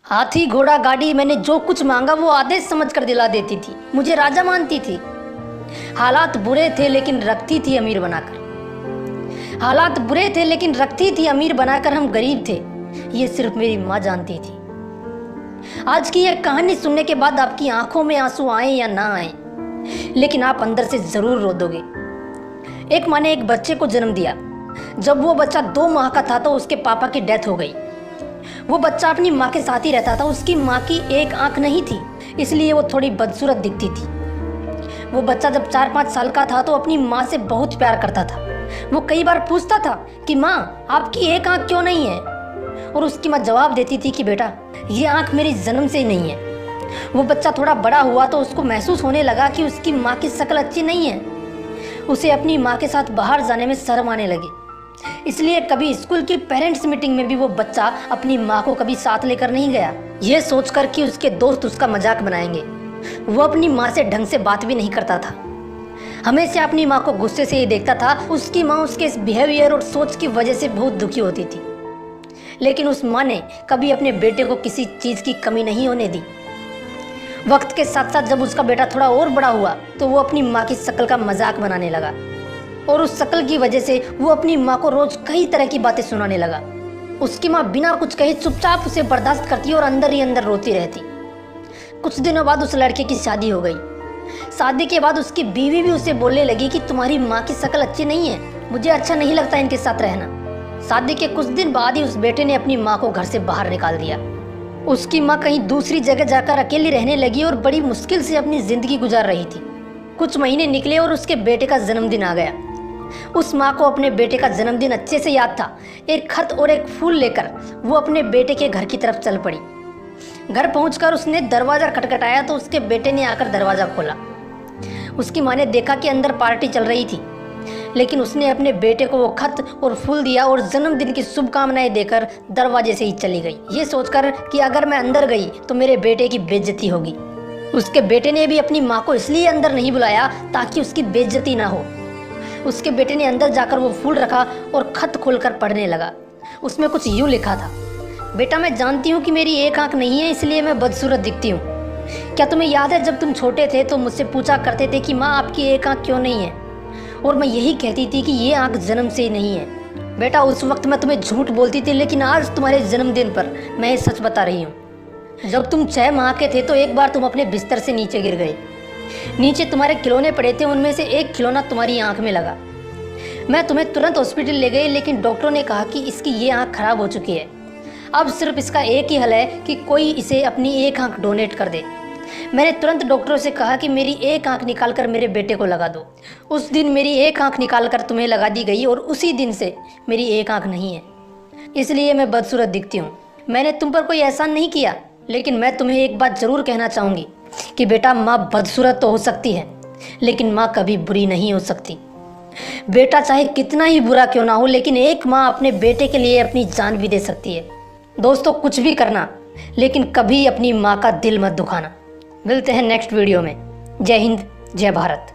हाथी घोड़ा गाड़ी, मैंने जो कुछ मांगा वो आदेश समझ कर दिला देती थी, मुझे राजा मानती थी। हालात बुरे थे लेकिन रखती थी अमीर बनाकर। हालात बुरे थे लेकिन रखती थी अमीर बनाकर। हम गरीब थे, ये सिर्फ मेरी माँ जानती थी। आज की यह कहानी सुनने के बाद आपकी आंखों में आंसू आए या ना आए, लेकिन आप अंदर से जरूर रो दोगे। एक माँ ने एक बच्चे को जन्म दिया। जब वो बच्चा 2 माह का था तो उसके पापा की डेथ हो गई। वो बच्चा अपनी माँ के साथ ही रहता था। उसकी माँ की एक आंख नहीं थी, इसलिए वो थोड़ी बदसूरत दिखती थी। वो बच्चा जब 4-5 साल का था तो अपनी माँ से बहुत प्यार करता था। वो कई बार पूछता था कि माँ, आपकी एक आंख क्यों नहीं है? और उसकी माँ जवाब देती थी कि बेटा, ये आंख मेरी जन्म से ही नहीं है। वो बच्चा थोड़ा बड़ा हुआ तो उसको महसूस होने लगा कि उसकी माँ की शक्ल अच्छी नहीं है। उसे अपनी माँ के साथ बाहर जाने में शर्म आने लगी। इसलिए कभी स्कूल की पेरेंट्स मीटिंग में भी वो बच्चा अपनी माँ को कभी साथ लेकर नहीं गया, ये सोचकर कि उसके दोस्त उसका मजाक बनाएंगे। वो अपनी माँ से ढंग से बात भी नहीं करता था, हमेशा अपनी माँ को गुस्से से ही देखता था। उसकी माँ उसके इस बिहेवियर और सोच की वजह से बहुत दुखी होती थी, लेकिन उस माँ ने कभी अपने बेटे को किसी चीज़ की कमी नहीं होने दी। वक्त के साथ साथ जब उसका बेटा थोड़ा और बड़ा हुआ तो वो अपनी माँ की शक्ल का मजाक बनाने लगा, और उस शक्ल की वजह से वो अपनी माँ को रोज कई तरह की बातें सुनाने लगा। उसकी माँ बिना कुछ कहे चुपचाप उसे बर्दाश्त करती और अंदर ही अंदर रोती रहती। कुछ दिनों बाद उस लड़के की शादी हो गई। शादी के बाद उसकी बीवी भी उसे बोलने लगी कि तुम्हारी माँ की शक्ल अच्छी नहीं है, मुझे अच्छा नहीं लगता इनके साथ रहना। शादी के कुछ दिन बाद ही उस बेटे ने अपनी माँ को घर से बाहर निकाल दिया। उसकी माँ कहीं दूसरी जगह जाकर अकेली रहने लगी और बड़ी मुश्किल से अपनी जिंदगी गुजार रही थी। कुछ महीने निकले और उसके बेटे का जन्मदिन आ गया। उस माँ को अपने बेटे का जन्मदिन अच्छे से याद था। एक खत और एक फूल लेकर वो अपने बेटे के घर की तरफ चल पड़ी। घर पहुंचकर उसने दरवाज़ा खटखटाया तो उसके बेटे ने आकर दरवाज़ा खोला। उसकी माँ ने देखा कि अंदर पार्टी चल रही थी, लेकिन उसने अपने बेटे को वो खत और फूल दिया और जन्मदिन की शुभकामनाएं देकर दरवाजे से ही चली गई, ये सोचकर कि अगर मैं अंदर गई तो मेरे बेटे की बेइज्जती होगी। उसके बेटे ने भी अपनी माँ को इसलिए अंदर नहीं बुलाया ताकि उसकी बेइज्जती ना हो। उसके बेटे ने अंदर जाकर वो फूल रखा और खत खोलकर पढ़ने लगा। उसमें कुछ यूँ लिखा था, बेटा, मैं जानती हूँ कि मेरी एक आंख नहीं है, इसलिए मैं बदसूरत दिखती हूँ। क्या तुम्हें याद है जब तुम छोटे थे तो मुझसे पूछा करते थे कि माँ, आपकी एक आंख क्यों नहीं है? और मैं यही कहती थी कि ये आंख जन्म से ही नहीं है। बेटा, उस वक्त मैं तुम्हें झूठ बोलती थी, लेकिन आज तुम्हारे जन्मदिन पर मैं ये सच बता रही हूँ। जब तुम 6 माह के थे तो एक बार तुम अपने बिस्तर से नीचे गिर गए। नीचे तुम्हारे खिलौने पड़े थे, उनमें से एक खिलौना तुम्हारी आंख में लगा। मैं तुम्हें तुरंत हॉस्पिटल ले गई, लेकिन डॉक्टरों ने कहा कि इसकी ये आंख खराब हो चुकी है। अब सिर्फ इसका एक ही हल है कि कोई इसे अपनी एक आंख डोनेट कर दे। मैंने तुरंत डॉक्टरों से कहा कि मेरी एक आंख निकाल कर मेरे बेटे को लगा दो। उस दिन मेरी एक आंख निकाल कर तुम्हें लगा दी गई और उसी दिन से मेरी एक आंख नहीं है, इसलिए मैं बदसूरत दिखती हूँ। मैंने तुम पर कोई एहसान नहीं किया, लेकिन मैं तुम्हें एक बात ज़रूर कहना चाहूँगी कि बेटा, माँ बदसूरत तो हो सकती है, लेकिन माँ कभी बुरी नहीं हो सकती। बेटा चाहे कितना ही बुरा क्यों ना हो, लेकिन एक माँ अपने बेटे के लिए अपनी जान भी दे सकती है। दोस्तों, कुछ भी करना, लेकिन कभी अपनी माँ का दिल मत दुखाना। मिलते हैं नेक्स्ट वीडियो में। जय हिंद, जय भारत।